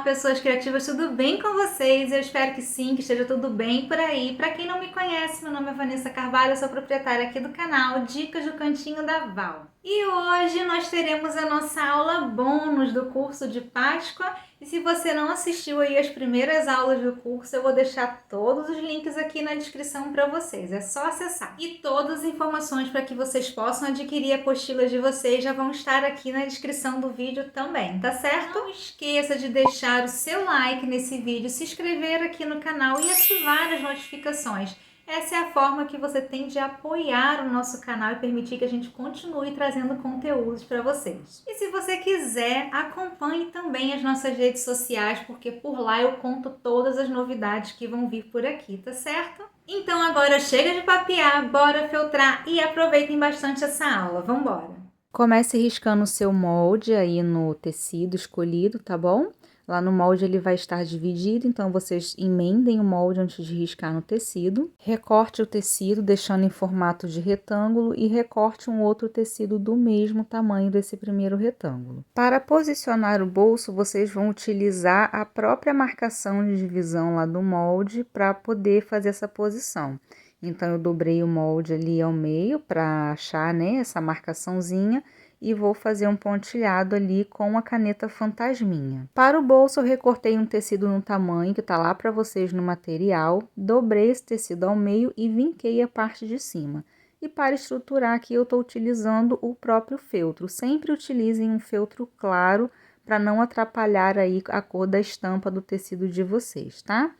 Olá, pessoas criativas, tudo bem com vocês? Eu espero que sim, que esteja tudo bem por aí. Para quem não me conhece, meu nome é Vanessa Carvalho, eu sou proprietária aqui do canal Dicas do Cantinho da Val. E hoje nós teremos a nossa aula bônus do curso de Páscoa. E se você não assistiu aí as primeiras aulas do curso, eu vou deixar todos os links aqui na descrição para vocês. É só acessar. E todas as informações para que vocês possam adquirir a apostila de vocês já vão estar aqui na descrição do vídeo também, tá certo? Não esqueça de deixar o seu like nesse vídeo, se inscrever aqui no canal e ativar as notificações. Essa é a forma que você tem de apoiar o nosso canal e permitir que a gente continue trazendo conteúdos para vocês. E se você quiser, acompanhe também as nossas redes sociais, porque por lá eu conto todas as novidades que vão vir por aqui, tá certo? Então agora chega de papear, bora filtrar e aproveitem bastante essa aula. Vambora! Comece riscando o seu molde aí no tecido escolhido, tá bom? Lá no molde ele vai estar dividido, então vocês emendem o molde antes de riscar no tecido. Recorte o tecido, deixando em formato de retângulo e recorte um outro tecido do mesmo tamanho desse primeiro retângulo. Para posicionar o bolso, vocês vão utilizar a própria marcação de divisão lá do molde para poder fazer essa posição. Então, eu dobrei o molde ali ao meio para achar, né, essa marcaçãozinha e vou fazer um pontilhado ali com a caneta fantasminha. Para o bolso, eu recortei um tecido no tamanho que tá lá para vocês no material, dobrei esse tecido ao meio e vinquei a parte de cima. E para estruturar aqui, eu estou utilizando o próprio feltro. Sempre utilizem um feltro claro para não atrapalhar aí a cor da estampa do tecido de vocês, tá?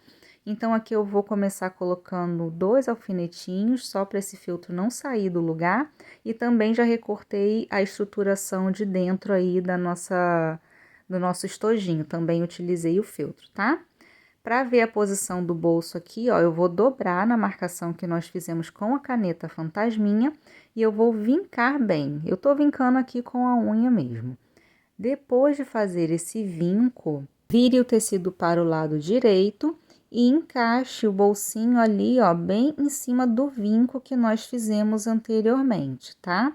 Então, aqui eu vou começar colocando 2 alfinetinhos, só para esse feltro não sair do lugar. E também já recortei a estruturação de dentro aí do nosso estojinho, também utilizei o feltro, tá? Para ver a posição do bolso aqui, ó, eu vou dobrar na marcação que nós fizemos com a caneta fantasminha e eu vou vincar bem. Eu tô vincando aqui com a unha mesmo. Depois de fazer esse vinco, vire o tecido para o lado direito e encaixe o bolsinho ali, ó, bem em cima do vinco que nós fizemos anteriormente, tá?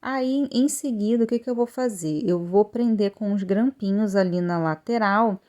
Aí, em seguida, o que eu vou fazer? Eu vou prender com os grampinhos ali na lateral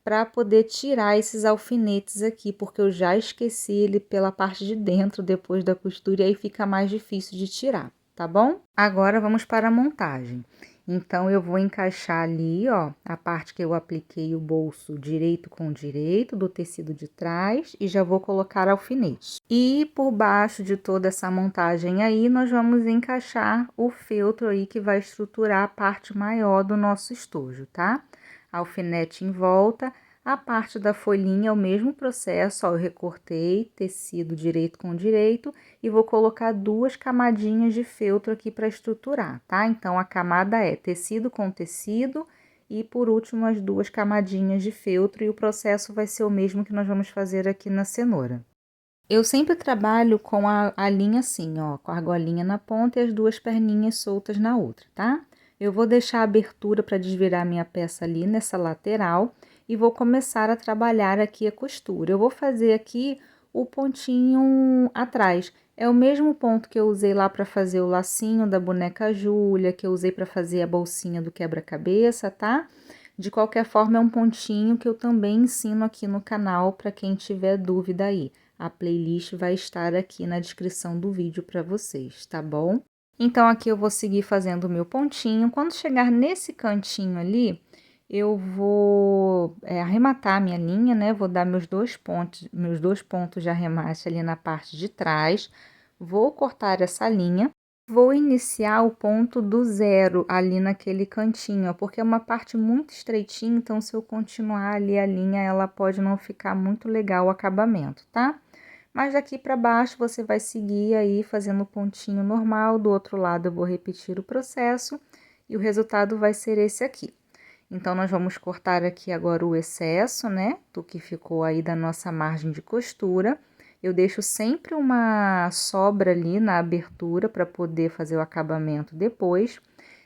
para poder tirar esses alfinetes aqui, porque eu já esqueci ele pela parte de dentro depois da costura e aí fica mais difícil de tirar, tá bom? Agora, vamos para a montagem. Então, eu vou encaixar ali, ó, a parte que eu apliquei o bolso direito com direito do tecido de trás e já vou colocar alfinetes. E por baixo de toda essa montagem aí, nós vamos encaixar o feltro aí que vai estruturar a parte maior do nosso estojo, tá? Alfinete em volta. A parte da folhinha é o mesmo processo, ó, eu recortei tecido direito com direito e vou colocar 2 camadinhas de feltro aqui para estruturar, tá? Então, a camada é tecido com tecido e, por último, as 2 camadinhas de feltro e o processo vai ser o mesmo que nós vamos fazer aqui na cenoura. Eu sempre trabalho com a linha assim, ó, com a argolinha na ponta e as 2 perninhas soltas na outra, tá? Eu vou deixar a abertura para desvirar minha peça ali nessa lateral e vou começar a trabalhar aqui a costura. Eu vou fazer aqui o pontinho atrás. É o mesmo ponto que eu usei lá para fazer o lacinho da boneca Júlia, que eu usei para fazer a bolsinha do quebra-cabeça, tá? De qualquer forma, é um pontinho que eu também ensino aqui no canal para quem tiver dúvida aí. A playlist vai estar aqui na descrição do vídeo para vocês, tá bom? Então, aqui eu vou seguir fazendo o meu pontinho. Quando chegar nesse cantinho ali, eu vou arrematar a minha linha, né? Vou dar meus dois pontos de arremate ali na parte de trás. Vou cortar essa linha. Vou iniciar o ponto do 0 ali naquele cantinho, ó, porque é uma parte muito estreitinha, então se eu continuar ali a linha, ela pode não ficar muito legal o acabamento, tá? Mas daqui para baixo você vai seguir aí fazendo o pontinho normal, do outro lado eu vou repetir o processo e o resultado vai ser esse aqui. Então, nós vamos cortar aqui agora o excesso, né, do que ficou aí da nossa margem de costura. Eu deixo sempre uma sobra ali na abertura para poder fazer o acabamento depois.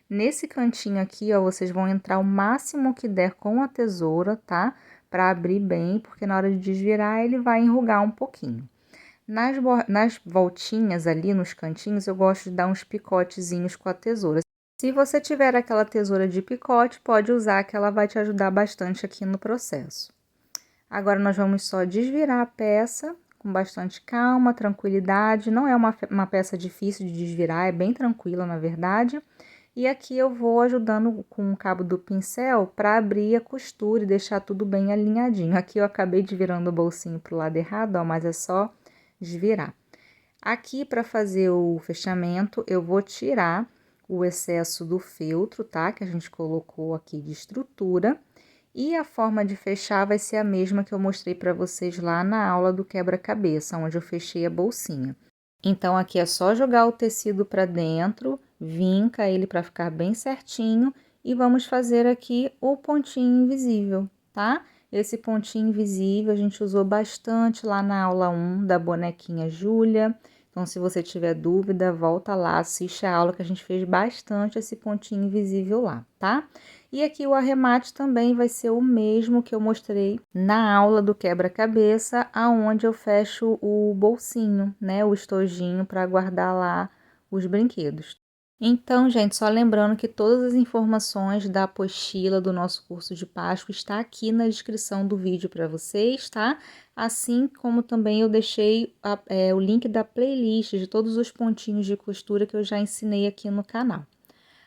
Nesse cantinho aqui, ó, vocês vão entrar o máximo que der com a tesoura, tá? Para abrir bem, porque na hora de desvirar ele vai enrugar um pouquinho. Nas voltinhas ali, nos cantinhos, eu gosto de dar uns picotezinhos com a tesoura. Se você tiver aquela tesoura de picote, pode usar que ela vai te ajudar bastante aqui no processo. Agora, nós vamos só desvirar a peça com bastante calma, tranquilidade. Não é uma peça difícil de desvirar, é bem tranquila, na verdade. E aqui eu vou ajudando com o cabo do pincel para abrir a costura e deixar tudo bem alinhadinho. Aqui eu acabei de virando o bolsinho pro lado errado, ó, mas é só desvirar. Aqui, para fazer o fechamento, eu vou tirar o excesso do feltro, tá? Que a gente colocou aqui de estrutura. E a forma de fechar vai ser a mesma que eu mostrei para vocês lá na aula do quebra-cabeça, onde eu fechei a bolsinha. Então, aqui é só jogar o tecido para dentro, vinca ele para ficar bem certinho e vamos fazer aqui o pontinho invisível, tá? Esse pontinho invisível a gente usou bastante lá na aula 1 da bonequinha Júlia. Então, se você tiver dúvida, volta lá, assiste a aula que a gente fez bastante esse pontinho invisível lá, tá? E aqui o arremate também vai ser o mesmo que eu mostrei na aula do quebra-cabeça, aonde eu fecho o bolsinho, né, o estojinho para guardar lá os brinquedos. Então, gente, só lembrando que todas as informações da apostila do nosso curso de Páscoa está aqui na descrição do vídeo para vocês, tá? Assim como também eu deixei o link da playlist de todos os pontinhos de costura que eu já ensinei aqui no canal.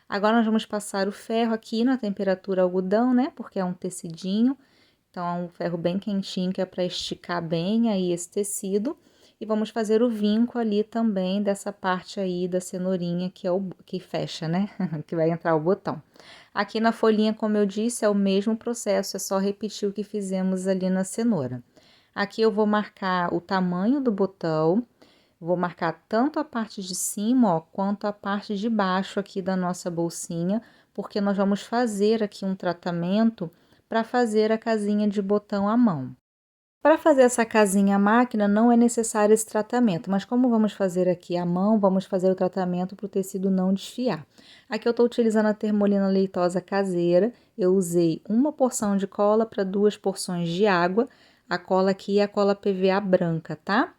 Agora, nós vamos passar o ferro aqui na temperatura algodão, né? Porque é um tecidinho, então é um ferro bem quentinho que é para esticar bem aí esse tecido. E vamos fazer o vinco ali também dessa parte aí da cenourinha que é o que fecha, né? Que vai entrar o botão. Aqui na folhinha, como eu disse, é o mesmo processo, é só repetir o que fizemos ali na cenoura. Aqui eu vou marcar o tamanho do botão, vou marcar tanto a parte de cima, ó, quanto a parte de baixo aqui da nossa bolsinha, porque nós vamos fazer aqui um tratamento para fazer a casinha de botão à mão. Para fazer essa casinha à máquina, não é necessário esse tratamento, mas como vamos fazer aqui à mão, vamos fazer o tratamento para o tecido não desfiar. Aqui eu estou utilizando a termolina leitosa caseira, eu usei uma porção de cola para 2 porções de água, a cola aqui é a cola PVA branca, tá?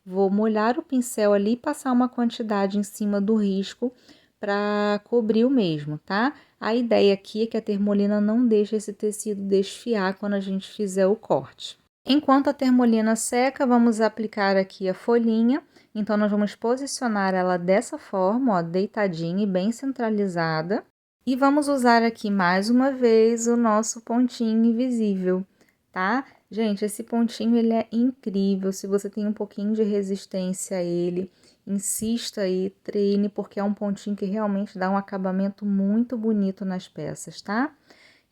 Vou molhar o pincel ali e passar uma quantidade em cima do risco para cobrir o mesmo, tá? A ideia aqui é que a termolina não deixe esse tecido desfiar quando a gente fizer o corte. Enquanto a termolina seca, vamos aplicar aqui a folhinha. Então, nós vamos posicionar ela dessa forma, ó, deitadinha e bem centralizada. E vamos usar aqui mais uma vez o nosso pontinho invisível, tá? Gente, esse pontinho, ele é incrível. Se você tem um pouquinho de resistência a ele, insista aí, treine, porque é um pontinho que realmente dá um acabamento muito bonito nas peças, tá?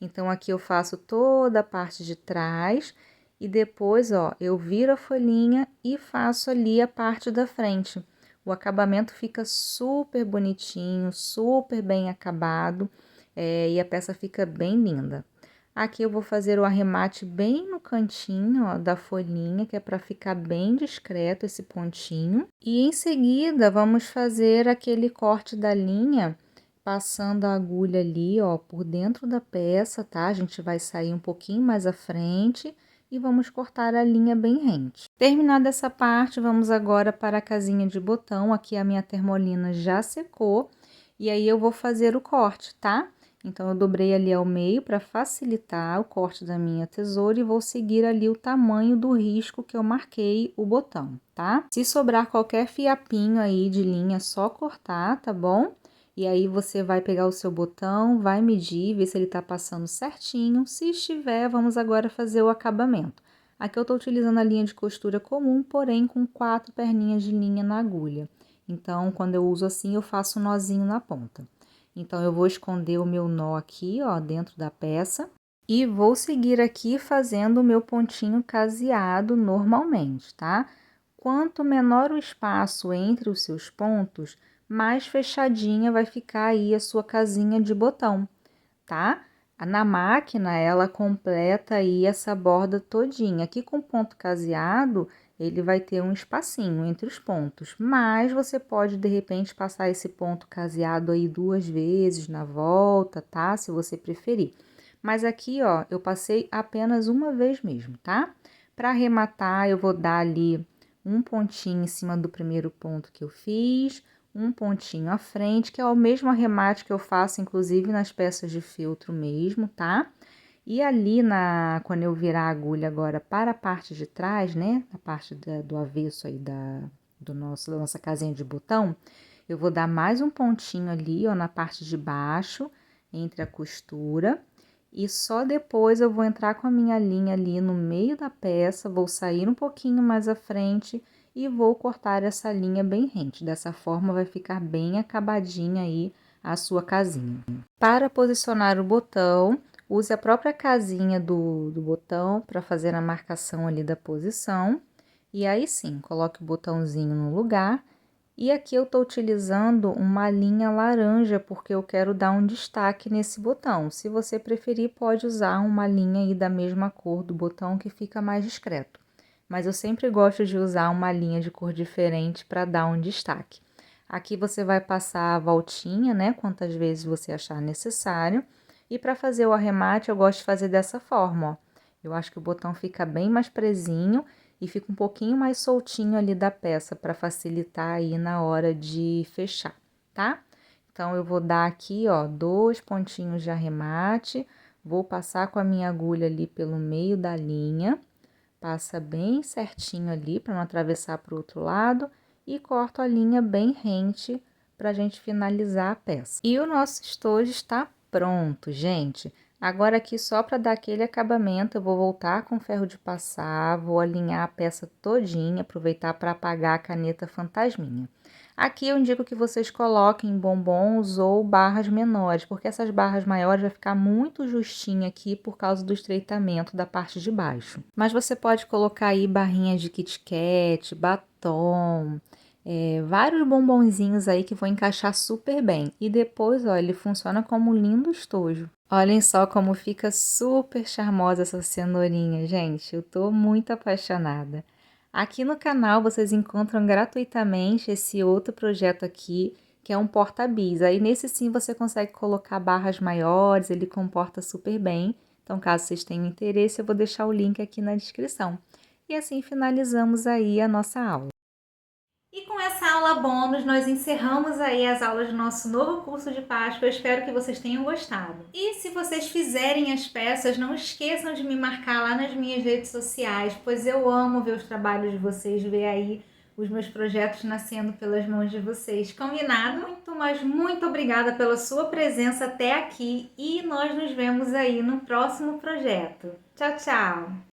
Então, aqui eu faço toda a parte de trás e depois, ó, eu viro a folhinha e faço ali a parte da frente. O acabamento fica super bonitinho, super bem acabado, e a peça fica bem linda. Aqui eu vou fazer o arremate bem no cantinho, ó, da folhinha, que é para ficar bem discreto esse pontinho. E em seguida, vamos fazer aquele corte da linha, passando a agulha ali, ó, por dentro da peça, tá? A gente vai sair um pouquinho mais à frente e vamos cortar a linha bem rente. Terminada essa parte, vamos agora para a casinha de botão. Aqui a minha termolina já secou e aí eu vou fazer o corte, tá? Então, eu dobrei ali ao meio para facilitar o corte da minha tesoura e vou seguir ali o tamanho do risco que eu marquei o botão, tá? Se sobrar qualquer fiapinho aí de linha, é só cortar, tá bom? E aí, você vai pegar o seu botão, vai medir, ver se ele tá passando certinho. Se estiver, vamos agora fazer o acabamento. Aqui eu tô utilizando a linha de costura comum, porém com 4 perninhas de linha na agulha. Então, quando eu uso assim, eu faço um nozinho na ponta. Então, eu vou esconder o meu nó aqui, ó, dentro da peça. E vou seguir aqui fazendo o meu pontinho caseado normalmente, tá? Quanto menor o espaço entre os seus pontos, mais fechadinha vai ficar aí a sua casinha de botão, tá? Na máquina, ela completa aí essa borda todinha. Aqui com ponto caseado, ele vai ter um espacinho entre os pontos, mas você pode, de repente, passar esse ponto caseado aí 2 vezes na volta, tá? Se você preferir. Mas aqui, ó, eu passei apenas uma vez mesmo, tá? Para arrematar, eu vou dar ali um pontinho em cima do primeiro ponto que eu fiz, um pontinho à frente, que é o mesmo arremate que eu faço, inclusive, nas peças de feltro mesmo, tá? E ali, quando eu virar a agulha agora para a parte de trás, né? A parte do avesso aí da nossa casinha de botão, eu vou dar mais um pontinho ali, ó, na parte de baixo, entre a costura. E só depois eu vou entrar com a minha linha ali no meio da peça, vou sair um pouquinho mais à frente e vou cortar essa linha bem rente. Dessa forma vai ficar bem acabadinha aí a sua casinha. Para posicionar o botão, use a própria casinha do botão para fazer a marcação ali da posição. E aí sim, coloque o botãozinho no lugar. E aqui eu tô utilizando uma linha laranja, porque eu quero dar um destaque nesse botão. Se você preferir, pode usar uma linha aí da mesma cor do botão, que fica mais discreto. Mas eu sempre gosto de usar uma linha de cor diferente para dar um destaque. Aqui você vai passar a voltinha, né, quantas vezes você achar necessário. E para fazer o arremate, eu gosto de fazer dessa forma, ó. Eu acho que o botão fica bem mais presinho e fica um pouquinho mais soltinho ali da peça para facilitar aí na hora de fechar, tá? Então, eu vou dar aqui, ó, 2 pontinhos de arremate, vou passar com a minha agulha ali pelo meio da linha, passa bem certinho ali para não atravessar para o outro lado e corto a linha bem rente para a gente finalizar a peça. E o nosso estojo está pronto, gente. Agora aqui só para dar aquele acabamento, eu vou voltar com ferro de passar, vou alinhar a peça todinha, aproveitar para apagar a caneta fantasminha. Aqui eu indico que vocês coloquem bombons ou barras menores, porque essas barras maiores vai ficar muito justinha aqui por causa do estreitamento da parte de baixo. Mas você pode colocar aí barrinhas de Kit Kat, batom, vários bombonzinhos aí que vão encaixar super bem. E depois, ó, ele funciona como um lindo estojo. Olhem só como fica super charmosa essa cenourinha, gente. Eu tô muito apaixonada. Aqui no canal vocês encontram gratuitamente esse outro projeto aqui, que é um porta-bis. Aí nesse sim você consegue colocar barras maiores, ele comporta super bem. Então, caso vocês tenham interesse, eu vou deixar o link aqui na descrição. E assim finalizamos aí a nossa aula. E com essa aula bônus, nós encerramos aí as aulas do nosso novo curso de Páscoa. Eu espero que vocês tenham gostado. E se vocês fizerem as peças, não esqueçam de me marcar lá nas minhas redes sociais, pois eu amo ver os trabalhos de vocês, ver aí os meus projetos nascendo pelas mãos de vocês. Combinado? Muito, mas muito obrigada pela sua presença até aqui e nós nos vemos aí no próximo projeto. Tchau, tchau!